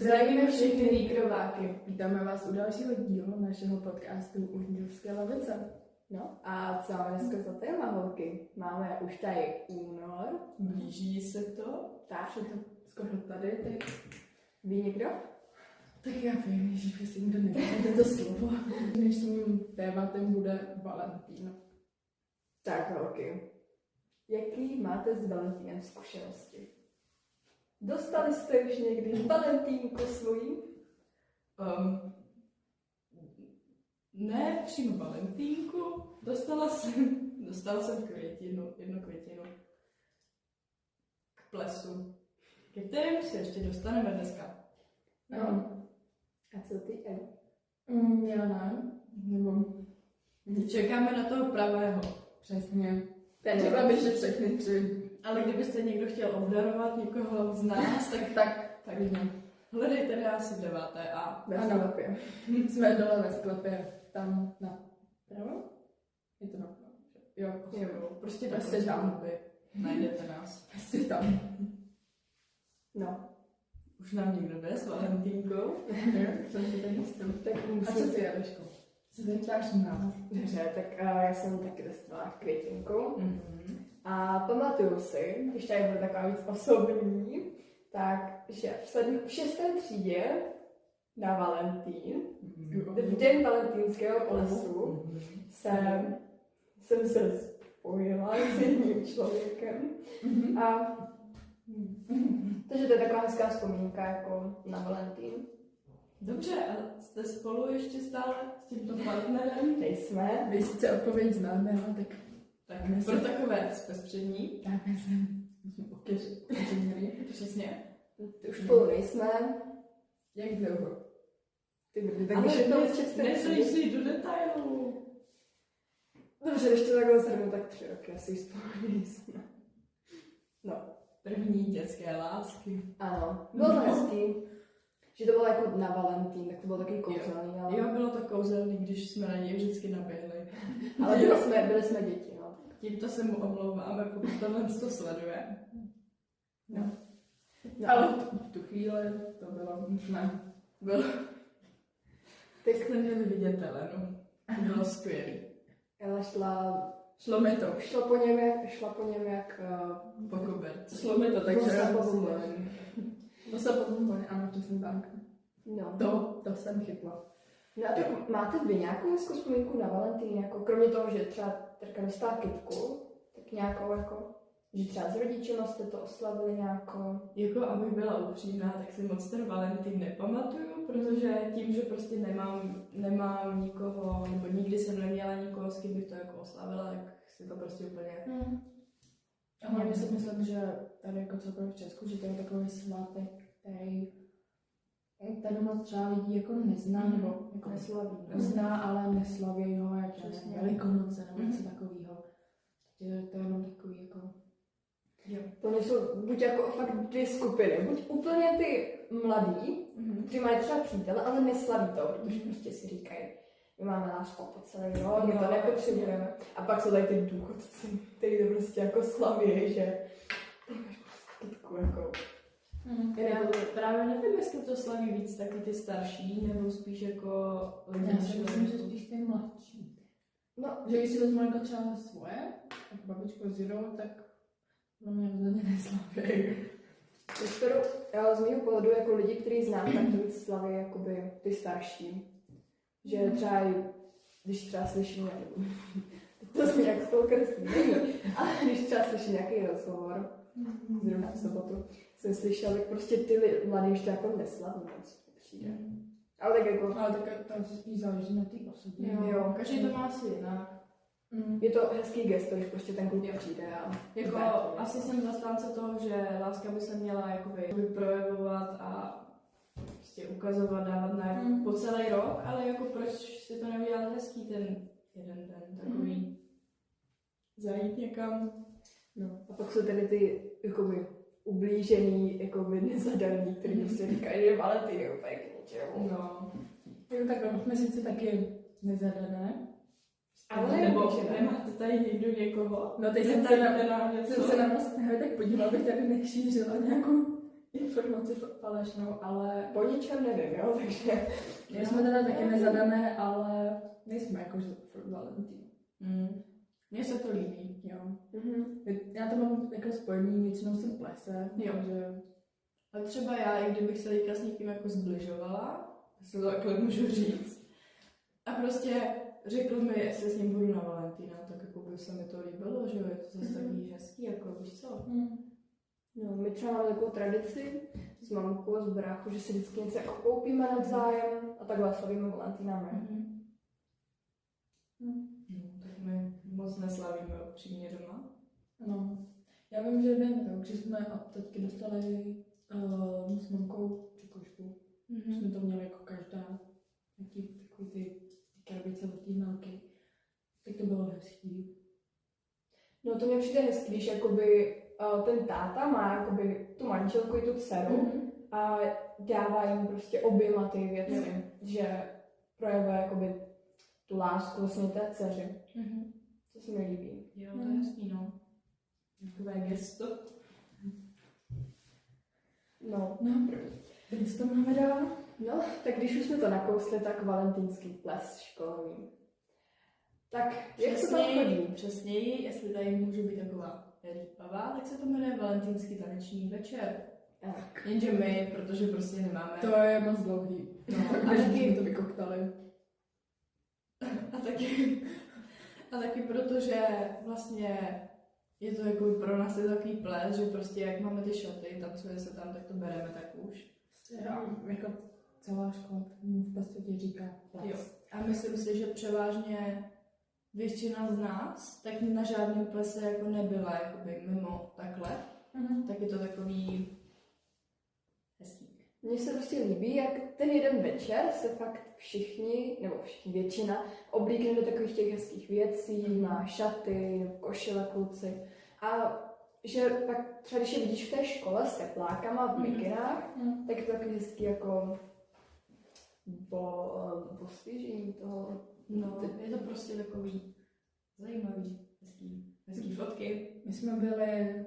Zdravíme všechny výkrováky. Vítáme vás u dalšího dílu našeho podcastu Učňovské lavice. No a co máme dneska za téma, holky? Máme už tady únor. Blíží se to. Tak. Je to skoro tady teď. Ví někdo? Tak já vím, že si nikdo nevíte to slovo. Dnešním tématem bude Valentín. Tak, holky. Jaký máte s Valentínem zkušenosti? Dostali jste už někdy Valentínku svojí? Ne přímo Valentínku. Dostala jsem jednu květinu k plesu, ke kterému se ještě dostaneme dneska. No. A co ty, Evo? Já ne. Nebo čekáme na toho pravého. Přesně. Ten Třeba by, že všechny tři. Ale kdybyste někdo chtěl obdarovat někoho z nás, tak ne. Hledejte nás v 9A. Ve sklepě. Jsme dole ve sklepě. Tam na pravo? Je to na pravo? Jo. Prostě tam. Vy najdete nás. Prostě tam. No. Už nám někdo jde s Valentínkou. Tak a co ty, Eliško? Co ty děláš nás? Dobře, tak já jsem taky dostala květinku. Mm-hmm. A pamatuju si, když tady byl taková víc osobní, tak, že v 6. třídě na Valentín, v den valentínského plesu, jsem se spojila s jedním člověkem. A takže to je taková hezká vzpomínka jako na Valentín. Dobře, a jste spolu ještě stále s tímto partnerem? Nejsme. Vy sice odpověď známe, ale tak pro takové bezpřední. Tak myslím, jsme okeřili. Přesně. Už spolu nejsme. Jak dlouho? Ale neslíží do detailů. Dobře, když to takhle zhrnu, tak 3 roky asi spolu nejsme. No. První dětské lásky. Ano, bylo to hezký. Že to bylo jako na Valentín, tak to bylo taky kouzelný. Ale... Jo, bylo to kouzelný, když jsme na něj vždycky naběhli. Ale byli jsme děti, no. Tímto se mu omlouváme, pokud tohle to sleduje. No. Ale v tu chvíli to bylo možná. Teď jsme měli vidět Elenu. Bylo skvělý. Ela Šlo mi to. Šla po něm jak po koberci. Šlo mi to, takže to se pomůže, ano, přesně tak. No. To jsem chytla. No a tak máte vy nějakou hezkou vzpomínku na Valentín, jako kromě toho, že třeba Terka dostala kytku, tak nějakou jako, že třeba s rodičima jste to oslavili nějakou? Jako, abych byla upřímná, tak si moc ten Valentín nepamatuju, protože tím, že prostě nemám nikoho, nebo nikdy jsem neměla nikoho, s kým bych to jako oslavila, tak si to prostě úplně... A hlavně si myslím, že tady jako celkově v Česku, že to je takový svátek, který tady moc třeba lidí jako nezná, nebo jako neslaví. Zná, ale neslaví ho, jak Velikonoce nebo něco takového. Takže to je jenom takový jako... Jo. To jsou buď jako fakt 2 skupiny, buď úplně ty mladí, kteří mají třeba přítele, ale neslaví to, protože prostě si říkají, my máme lásku po celý rok, my to nepotřebujeme. A pak jsou tady ty důchodci, kteří to prostě jako slaví, že ty máš kytku jako... Já právě nevím, jestli to slaví víc taky ty starší, nebo spíš jako lidi. Já si myslím, že spíš ty mladší. No, že když si vezmu jako třeba svoje, jako babičko Zero, tak na mě rozhodně neslaví. Z mého pohledu jako lidi, kteří znám, tak to víc slaví jakoby ty starší. Že třeba, když třeba slyším nějaký, to zní jak spolkrství, ale když třeba slyším nějaký rozhovor, zrovna v sobotu, jsem slyšela, tak prostě ty mladí už to jako neslaví moc přijde. Ale tak jako... Ale tak tam se spíš záleží na té osobě. Jo. Každý to má asi jinak. Je to hezký gest, když prostě ten kluk přijde a... Jako asi jsem zastánce toho, že láska by se měla jakoby projevovat a prostě ukazovat, dávat na po celý rok, ale jako proč si to neudělat hezký ten jeden den, takový zajít někam. No a pak jsou tady ty jakoby ublížený, jakoby nezadaný, který prostě říkají, že Valentín je úplně k ničemu. No. Jako takhle, jsme sice taky nezadané. Ale nebo nemáte tady někdo někoho? No teď jsem se na vás tak podívala, abych tady nešířila nějakou informaci falešnou, ale Po ničem nevím, jo, takže... my jsme teda taky nezadané, ale nejsme jakože furt Valentín. Mně se to líbí. Jo. Mhm. Já to mám jako spojení, většinou jsem plese, Jo. takže... A třeba já, i kdybych se teďka s někým jako zbližovala, jestli to takhle můžu říct, a prostě řekl mi, jestli s ním budu na Valentína, tak jako by se mi to líbilo, že jo, je to zase takový hezký, jako víš co? No, my třeba máme takovou tradici s mamkou a s bráchu, že si vždycky něco jako koupíme navzájem a takhle slavíme Valentína my. No, tak my moc neslavíme upřímně doma. No. Já vím, že dejme to, že jsme teďky dostali s mamkou čokošku. Jsme to měli jako každá, nějaký takový ty krabice od té malky. Tak to bylo hezký. No to mně přijde hezký, když jakoby ten táta má jakoby tu manželku i tu dceru a dává jim prostě oběma ty věci, že projevuje jakoby tu lásku vlastně té dceři. To se mi líbí. Jo, to je hezký, no. Takové gesto. No. Co to máme dál? No, tak když už jsme to nakousli, tak valentýnský ples školní. Tak, jak se tam chodí? Přesněji, jestli tady může být taková rýpavá, tak se to jmenuje Valentýnský taneční večer. Tak. Jenže my, protože prostě nemáme. To je moc dlouhý. No, a taky to vykoktali. A taky protože vlastně je to jako pro nás je takový ples, že prostě jak máme ty šaty, tancuje se tam, tak to bereme tak už. Jako celá škola tomu v podstatě říká ples. Jo. A myslím si, že převážně většina z nás tak na žádném plese jako nebyla jakoby mimo takhle. Tak je to takový hezký. Mně se prostě líbí, jak ten jeden večer se fakt všichni, nebo všichni většina, oblíkne do takových těch hezkých věcí, má šaty, košile kluci. A že pak třeba když je vidíš v té škole s teplákama v mikinách, tak je to takový hezký jako osvěžení toho. No, je to prostě takový zajímavý, hezký fotky. My jsme byli,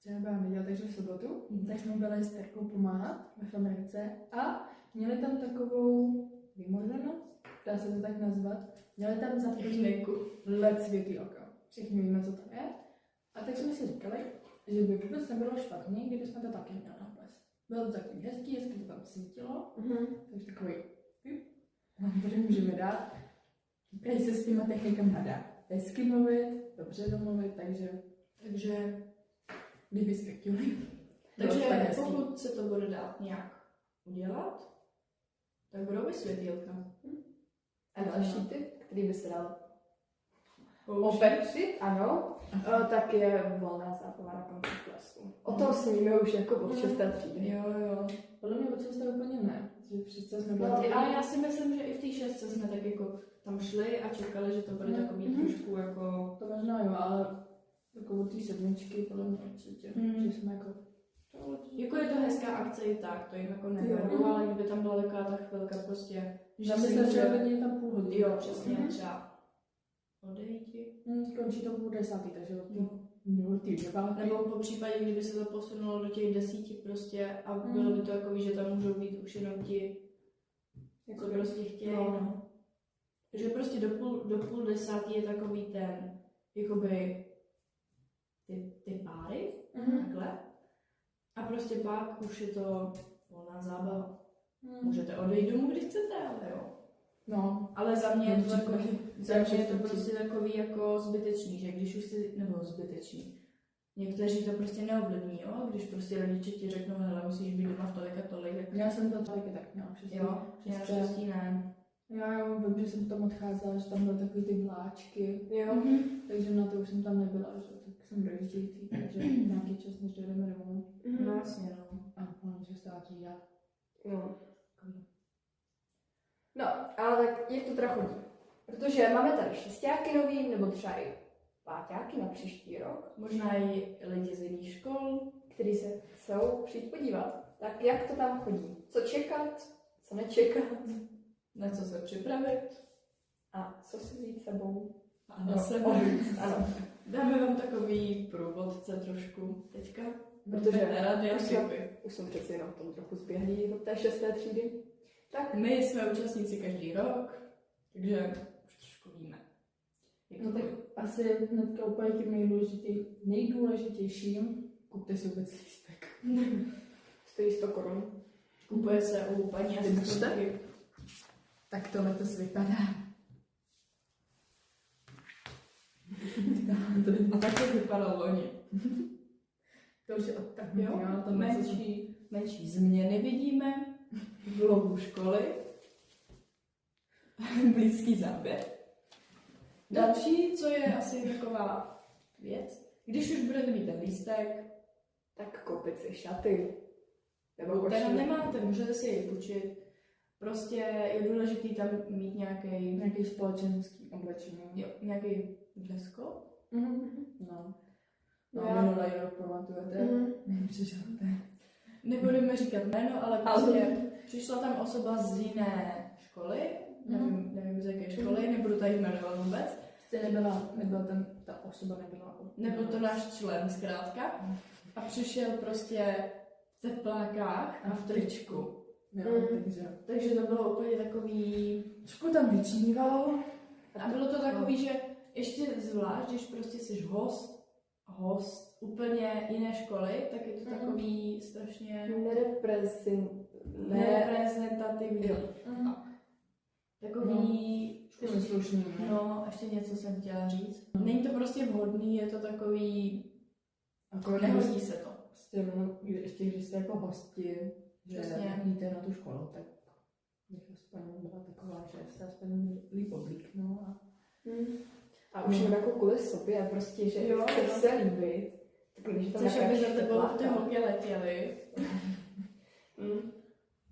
co nebudeme vidět, takže v sobotu, tak jsme byli s Terkou pomáhat v Americe a měli tam takovou vymoženost, dá se to tak nazvat, měli tam zapříčku LED světýlka. Všichni víme, co to je. A tak jsme si říkali, že by vůbec nebylo špatně, kdyby jsme to taky měli na ples. Bylo to takový hezký to tam svítilo, takže takový, vám tady můžeme dát. Tady se s těma technikama dá hezky mluvit, dobře domluvit, takže kdybyste chtěli. Takže pokud se to bude dát nějak udělat, tak budou vysvětýlka. A další typ, který by se dal opetřit, ano, tak je volná zábava na konci plesu. O tom sníme už jako od 6. třídy. Jo. Podle mě od 6. úplně ne, že přece jsme byli. Ale já si myslím, že i v té 6. jsme tak jako tam šli a čekali, že to bude takový trošku jako... To možná jo, ale jako od té 7. podle mě určitě, že jsme jako... Jako je to hezká akce i tak, to jim jako neberu, ale kdyby tam byla taková ta chvilka prostě... Že si stačilo být tam půl hodiny. Jo, přesně, třeba od 9. Končí to půl 10, takže od té 9. Nebo po případě, kdyby se to posunulo do těch 10 prostě a bylo by to jako, že tam můžou být už jenom ti, jako prostě chtějí, no. Že prostě do půl 10 je takový ten, jakoby, ty páry, takhle. A prostě pak už je to volná zábava. Můžete odejít domů, když chcete, ale jo. No. Ale za mě je to prostě takový jako zbytečný, že když už si, nebo zbytečný. Někteří to prostě neovlivní, jo? Když prostě rodiče ti řeknou, hele, musíš být doma v tolik a tolik. Tak... Já jsem to taky tak měla. Jo, já šestý ne. Já jo, vím, že jsem tam odcházela, že tam byly takový ty vláčky. Jo. Takže na to už jsem tam nebyla, že tak jsem dojíždějící, takže nějaký čas, než dojdeme domů. No jasně, no. A mám 6. třída. Jo. No, ale tak jak to teda chodí? Protože máme tady šestáky nový, nebo třeba i páťáky na příští rok. Možná i lidi z jiných škol, který se chcou přijít podívat. Tak jak to tam chodí? Co čekat? Co nečekat? na co se připravit. A co si vzít sebou? A na sebe. Ano. Dáme vám takový průvodce trošku teďka. protože radiotypy. už jsem přeci jenom v tom trochu zběhlý od té 6. třídy. Tak. My jsme účastníci každý rok, takže už trošku víme. No tak asi hnedka úplně tím nejdůležitějším, kupte si vůbec lístek. Stojí 100 korun. Kupuje se u paní asistentky. Tak tohle to vypadá. A tak to vypadalo loni. To už je od tak Jo, menší změny vidíme v logu školy. Blízký záběr. Další, co je asi taková věc, když už budete mít ten lístek, Tak koupit si šaty. Nebo teda košile. nemáte, můžete si ji půjčit. Prostě je důležitý tam mít nějaký společenský oblečení. jo, nějaký dress code. No. No No, já- minulý rok pamatujete? Přišel Nebudeme říkat jméno, ale prostě přišla tam osoba z jiné školy, nevím z jaké školy, nebudu tady jmenovat vůbec. Nebyla tam, ta osoba nebyla. Nebyl to náš člen zkrátka. A přišel prostě v teplákách a v tričku. Jo, takže. Takže to bylo úplně takový... Trošku tam vyčníval. A bylo to takový, že ještě zvlášť, když prostě jsi host úplně jiné školy, tak je to takový strašně nereprezentativní. Jo. Takový... Slušný. No, ještě něco jsem chtěla říct. Není to prostě vhodný, je to takový... Nehodí se to. Ještě když jste jako hosti, že Přesně. jdete na tu školu, tak bych aspoň byla taková, že se aspoň líp oblíknu A už jenom jako kvůli sobě, prostě, že Jo, chceš jo. se líbit. Tak když to Chceš, aby za tebou ty holky letěly.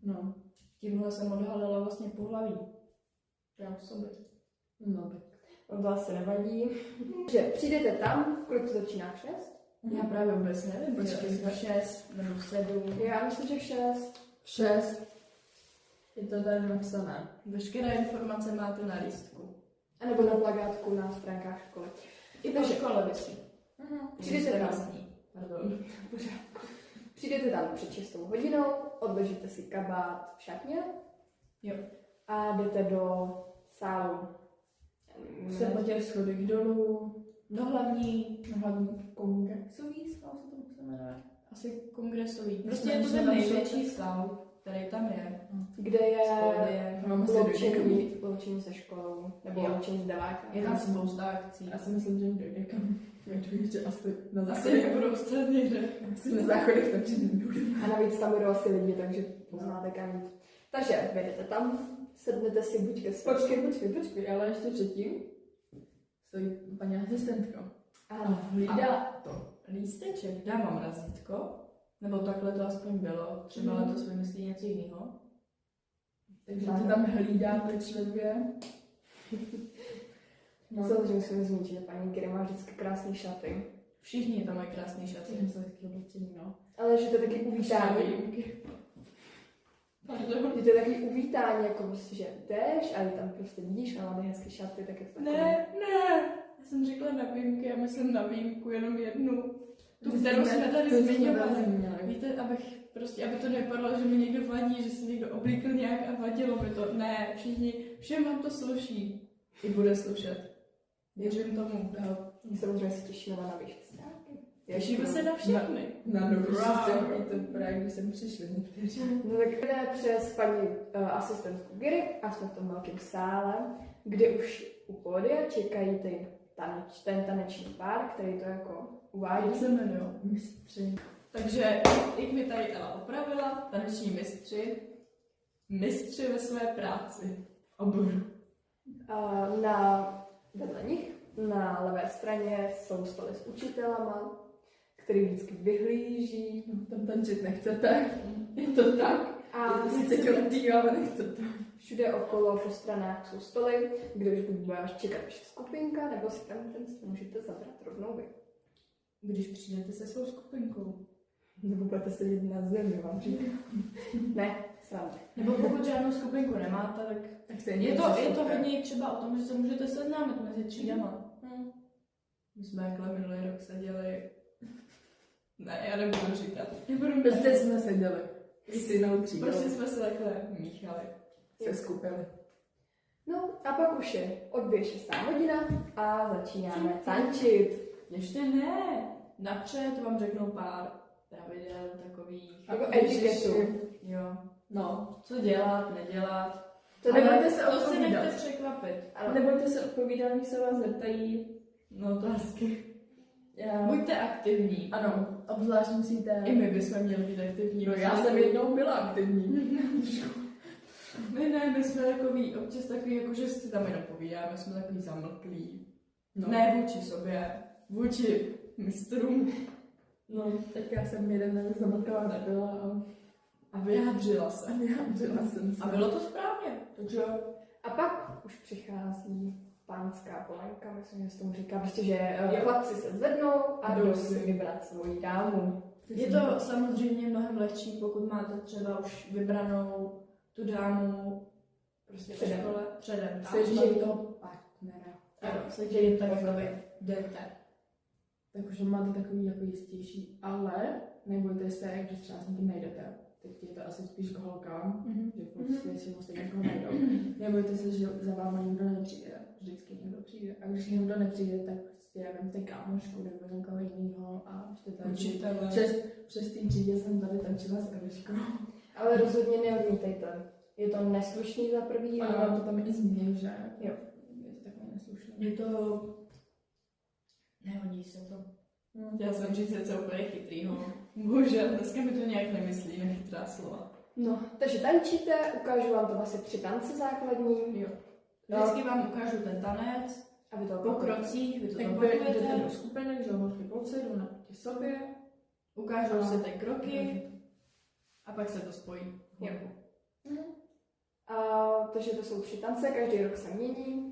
No, Tímhle jsem odhalila vlastně pohlaví. Já v sobě. no tak. No to asi nevadí. Že přijdete tam, kolik to začíná v 6? Já právě vůbec nevím, Počkej, v 6 nebo v 7. Já myslím, že v 6. 6. Je to tady napsané. Veškeré informace máte na lístku. A nebo na plakátku na stránkách školy. I po škole vysí. Přijdete tam. vlastní. Pardon. Přijdete tam před 6 hodinou, odložíte si kabát v šatně. Jo. A jdete do sálu. Se po těch schodech dolů, No hlavní, kongresový sál se to jmenuje. asi kongresový. Prostě Prostě je je to to ten ten největší sál, který tam je. Kde je Spoluje. loučení se školou, nebo Jo. loučení s davákem. Je tam spousta akcí. Já si myslím, že dojde kam. Že asi na Asi záchodech. nebudou stát někde. Asi na záchodech takže nebudu. A navíc tam budou asi lidi, takže poznáte kam jít. Takže vyjdete tam, sednete si buď ke své. Počkej, ale ještě předtím stojí paní asistentka. A Ano. hlídá to. Lísteček, dám vám razítko. Nebo takhle to aspoň bylo. Třeba letos vymyslí něco jiného. Takže ty tam hlídá pečlivě. No. Samozřejmě musím zmínit, že paní Kiri má vždycky krásné šaty. Všichni tam mají krásné šaty. Jsou hezký oblečení, no. Ale že to je taky uvítání. Pardon. Že to je taky uvítání, jako prostě, že jdeš a tam prostě vidíš, a má ty hezké šaty, tak je to takové. Ne. Já jsem řekla na výjimky, já myslím na výjimku jenom jednu. Tu, kterou jsme tady zmiňovali. Víte, aby to nevypadalo, že mi někdo vadí, že se někdo oblíkl nějak a vadilo mi to. Ne, všem vám to sluší. I bude slušet. Věřím tomu. My samozřejmě se těšíme na výšky stránky. Těšíme se na všechny. Na nový Wow. systém, i to právě, když jsem přišli někteří. No tak jde přes paní asistentku Giry a jsme v tom velkém sále, kde už u pódia čekají ten taneční pár, který to jako uvádí. Jak se jmenují? Mistři. Takže, jak mi tady Ela opravila, taneční mistři ve své práci. Oboru. Vedle nich na levé straně jsou stoly s učitelama, který vždycky vyhlíží. Tam tančit nechcete. Je to tak. A Je to sice těletý, ale nechcete. všude okolo po stranách jsou stoly, kde už bude vás čekat vaše skupinka, nebo si tam ten stůl můžete zabrat rovnou vy. Když přijdete se svou skupinkou. Nebo budete sedět na zemi, vám říkám. Ne, sranda. Nebo pokud žádnou skupinku nemáte, tak je to hodně třeba o tom, že se můžete seznámit mezi třídama. My jsme jakhle minulý rok seděli Ne, já nebudu říkat. Prostě jsme seděli. S jinou třídou. Prostě jsme se takhle míchali. Se skupili. No a pak už je odběh 6. hodina a začínáme tančit. Ještě ne. Napřed vám řeknou pár pravidel takových. Jako etiketu. Jo. No. Co dělat, nedělat. To Ale nebojte se To si odpovídat. nechte překvapit. Ano. Nebojte se odpovídat, když se vás zeptají. No to hezky. Já... Buďte aktivní. Ano, obzvlášť musíte... I my bychom měli být aktivní. No, já jsem jednou byla aktivní. My jsme takový, občas takový, jako že si tam jenom povídáme, jsme takový zamlklí. No. Ne vůči sobě, vůči mistrům. No, tak já jsem jeden den zamlkala nebyla A vyjádřila se. vyjádřila jsem se. A bylo to správně. Takže A pak už přichází pánská polenka, myslím, že se tomu říká, prostě, že chlapci se zvednou a jdou si vybrat svoji dámu. je to samozřejmě mnohem lehčí, pokud máte třeba už vybranou tu dámu prostě v Předem. škole předem. Chceš mít toho partnera. Ano, se kterým tak jakoby jdete. Tak už máte takový jako jistější, ale nebojte se, když třeba s někým najdete. Teď je to asi spíš k holkám, že prostě si musíte někoho najdou. Nebojte se, že za váma nikdo nepřijde. Vždycky někdo přijde. A když někdo nepřijde, tak prostě vemte kámošku nebo někoho jiného a ještě tady. Učitele. Přes té třídě jsem tady tančila s Eliškou. Ale rozhodně neodmítejte. Je to neslušný za prvý Ale a vám to tam i zmíní, že? Jo. Je to takové neslušné. Je to... Nehodí se to. Já jsem říct něco úplně chytrýho. Bohužel, dneska mi to nějak nemyslí na chytrá slova. no, takže tančíte, ukážu vám to asi 3 tance základní. Jo. Vždycky vám ukážu ten tanec, A vy to po krocích, vy to Tak vy jdete opakujete, do skupinek, že holky kluci jdou naproti sobě. ukážou se ty kroky a pak se to spojí. Jo. A, takže to jsou 3 tance, každý rok se mění.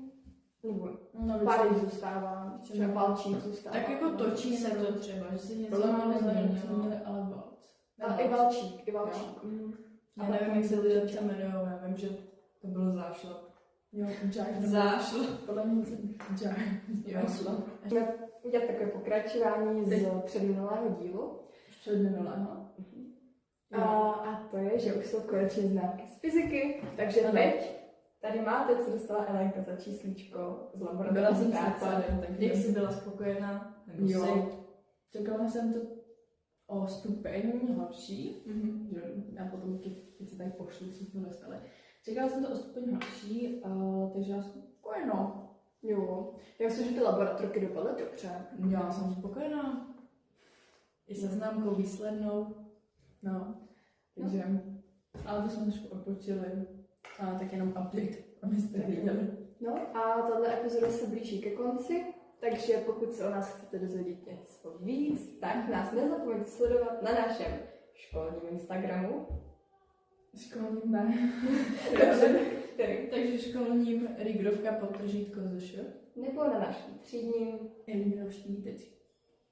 Nebo No, pár jich zůstává, třeba palčík zůstává. Tak jako točí se to třeba, že se něco Podle mě málo jsme změnilo. měli ale valc. Ale i valčík, i valčík. Já nevím, jak se ty tance jmenují, já vím, že to byl zášlap. Jo, jive. Zášlap. Podle mě jive. Jo. Můžeme udělat takové pokračování z předminulého dílu. Předminulého. A to je, že už jsou konečně známky z fyziky, takže teď tady máte, co dostala Elenka za číslíčko z Byla laboratorní jsem práce. případem, tak Jak jsi byla spokojená? Nebo Jo. jsi? Čekala jsem to o stupeň horší, že já potom, když se tady pošlu, co jsme dostali. Čekala jsem to o stupeň horší, takže já jsem spokojená. Jo, já myslím, že ty laboratorky dopadly dobře. Já jsem spokojená. I se známkou výslednou. No, takže, ale to jsme trošku odpočili. A tak jenom update, abyste viděli. No a tahle epizoda se blíží ke konci, takže pokud se o nás chcete dozvědět něco víc, tak nás nezapomeňte sledovat na našem školním Instagramu. Školní ne. Takže školním Rigrovka podtržítko ZŠ. Nebo na našem třídním. Eliminovští teď.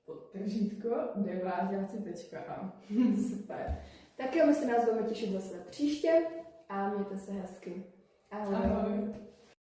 Podtržítko, devážáci.a. Super. Tak jo, my se nás budeme těšit zase příště a mějte se hezky. Ahoj. Ahoj.